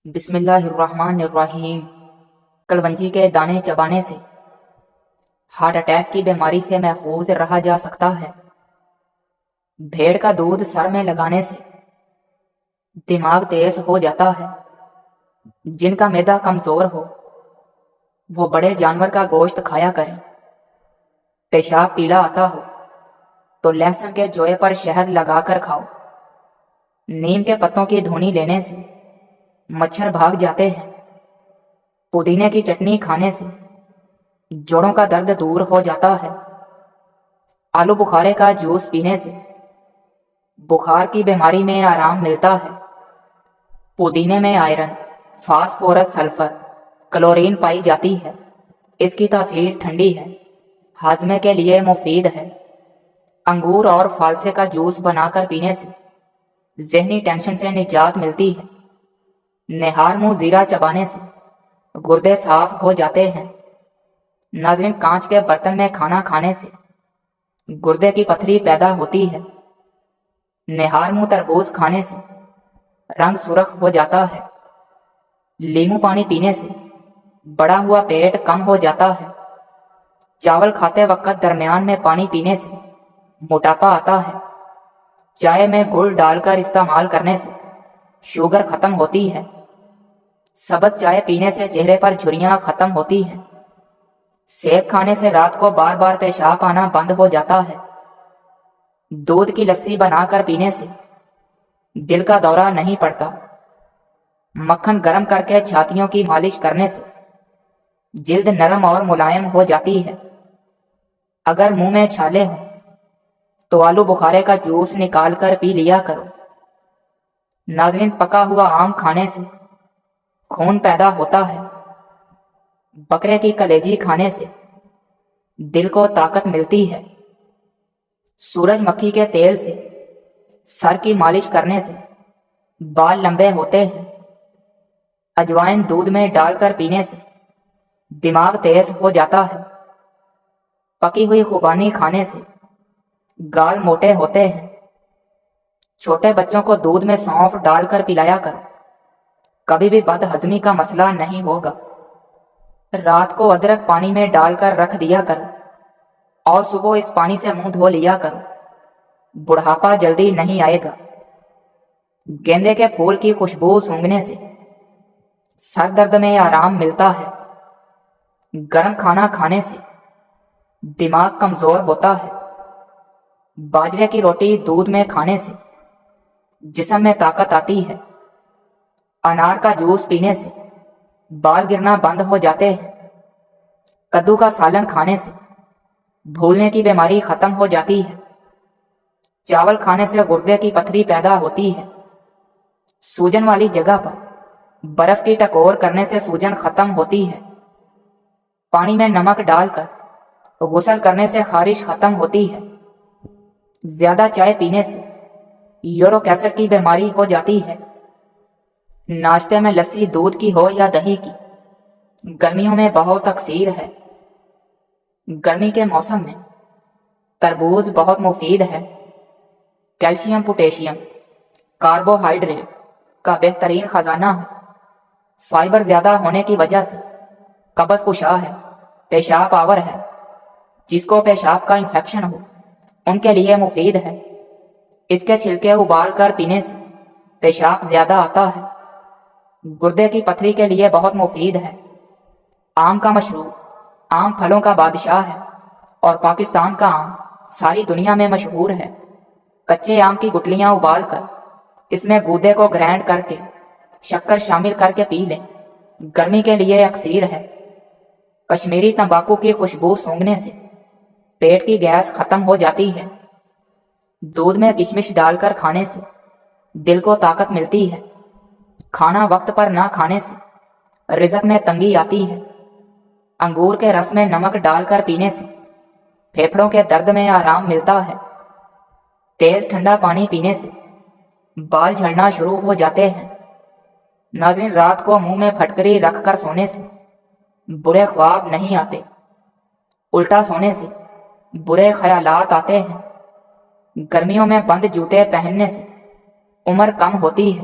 بسم اللہ الرحمن الرحیم۔ کلونجی کے دانے چبانے سے ہارٹ اٹیک کی بیماری سے محفوظ رہا جا سکتا ہے۔ بھیڑ کا دودھ سر میں لگانے سے دماغ تیز ہو جاتا ہے۔ جن کا معدہ کمزور ہو وہ بڑے جانور کا گوشت کھایا کریں۔ پیشاب پیلا آتا ہو تو لہسن کے جوئے پر شہد لگا کر کھاؤ۔ نیم کے پتوں کی دھونی لینے سے مچھر بھاگ جاتے ہیں۔ پودینے کی چٹنی کھانے سے جوڑوں کا درد دور ہو جاتا ہے۔ آلو بخارے کا جوس پینے سے بخار کی بیماری میں آرام ملتا ہے۔ پودینے میں آئرن، فاسفورس، سلفر، کلورین پائی جاتی ہے۔ اس کی تاثیر ٹھنڈی ہے، ہاضمے کے لیے مفید ہے۔ انگور اور فالسے کا جوس بنا کر پینے سے ذہنی ٹینشن سے نجات ملتی ہے۔ نہار منہ زیرہ چبانے سے گردے صاف ہو جاتے ہیں۔ ناظرین، کانچ کے برتن میں کھانا کھانے سے گردے کی پتھری پیدا ہوتی ہے۔ نہار منہ تربوز کھانے سے رنگ سرخ ہو جاتا ہے۔ لیمو پانی پینے سے بڑا ہوا پیٹ کم ہو جاتا ہے۔ چاول کھاتے وقت درمیان میں پانی پینے سے موٹاپا آتا ہے۔ چائے میں گڑ ڈال کر استعمال کرنے سے شوگر ختم ہوتی ہے۔ سبز چائے پینے سے چہرے پر جھریاں ختم ہوتی ہیں۔ سیب کھانے سے رات کو بار بار پیشاب آنا بند ہو جاتا ہے۔ دودھ کی لسی بنا کر پینے سے دل کا دورہ نہیں پڑتا۔ مکھن گرم کر کے چھاتیوں کی مالش کرنے سے جلد نرم اور ملائم ہو جاتی ہے۔ اگر منہ میں چھالے ہوں تو آلو بخارے کا جوس نکال کر پی لیا کرو۔ ناظرین، پکا ہوا آم کھانے سے خون پیدا ہوتا ہے۔ بکرے کی کلیجی کھانے سے دل کو طاقت ملتی ہے۔ سورج مکھی کے تیل سے سر کی مالش کرنے سے بال لمبے ہوتے ہیں۔ اجوائن دودھ میں ڈال کر پینے سے دماغ تیز ہو جاتا ہے۔ پکی ہوئی خوبانی کھانے سے گال موٹے ہوتے ہیں۔ چھوٹے بچوں کو دودھ میں سونف ڈال کر پلایا کر، کبھی بھی بد ہضمی کا مسئلہ نہیں ہوگا۔ رات کو ادرک پانی میں ڈال کر رکھ دیا کر اور صبح اس پانی سے منہ دھو لیا کرو، بڑھاپا جلدی نہیں آئے گا۔ گیندے کے پھول کی خوشبو سونگھنے سے سر درد میں آرام ملتا ہے۔ گرم کھانا کھانے سے دماغ کمزور ہوتا ہے۔ باجرے کی روٹی دودھ میں کھانے سے جسم میں طاقت آتی ہے۔ انار کا جوس پینے سے بال گرنا بند ہو جاتے ہیں۔ کدو کا سالن کھانے سے بھولنے کی بیماری ختم ہو جاتی ہے۔ چاول کھانے سے گردے کی پتھری پیدا ہوتی ہے۔ سوجن والی جگہ پر برف کی ٹکور کرنے سے سوجن ختم ہوتی ہے۔ پانی میں نمک ڈال کر غسل کرنے سے خارش ختم ہوتی ہے۔ زیادہ چائے پینے سے یورک ایسڈ کی بیماری ہو جاتی ہے۔ ناشتے میں لسی دودھ کی ہو یا دہی کی گرمیوں میں بہت اکثیر ہے۔ گرمی کے موسم میں تربوز بہت مفید ہے۔ کیلشیم، پوٹیشیم، کاربوہائیڈریٹ کا بہترین خزانہ ہے۔ فائبر زیادہ ہونے کی وجہ سے قبض کشا ہے، پیشاب آور ہے۔ جس کو پیشاب کا انفیکشن ہو ان کے لیے مفید ہے۔ اس کے چھلکے ابال کر پینے سے پیشاب زیادہ آتا ہے۔ گردے کی پتھری کے لیے بہت مفید ہے۔ آم کا مشروب آم پھلوں کا بادشاہ ہے اور پاکستان کا آم ساری دنیا میں مشہور ہے۔ کچے آم کی گٹلیاں ابال کر اس میں گودے کو گرائنڈ کر کے شکر شامل کر کے پی لیں، گرمی کے لیے اکسیر ہے۔ کشمیری تمباکو کی خوشبو سونگھنے سے پیٹ کی گیس ختم ہو جاتی ہے۔ دودھ میں کشمش ڈال کر کھانے سے دل کو طاقت ملتی ہے۔ کھانا وقت پر نہ کھانے سے رزق میں تنگی آتی ہے۔ انگور کے رس میں نمک ڈال کر پینے سے پھیپھڑوں کے درد میں آرام ملتا ہے۔ تیز ٹھنڈا پانی پینے سے بال جھڑنا شروع ہو جاتے ہیں۔ ناظرین، رات کو منہ میں پھٹکری رکھ کر سونے سے برے خواب نہیں آتے۔ الٹا سونے سے برے خیالات آتے ہیں۔ گرمیوں میں بند جوتے پہننے سے عمر کم ہوتی ہے۔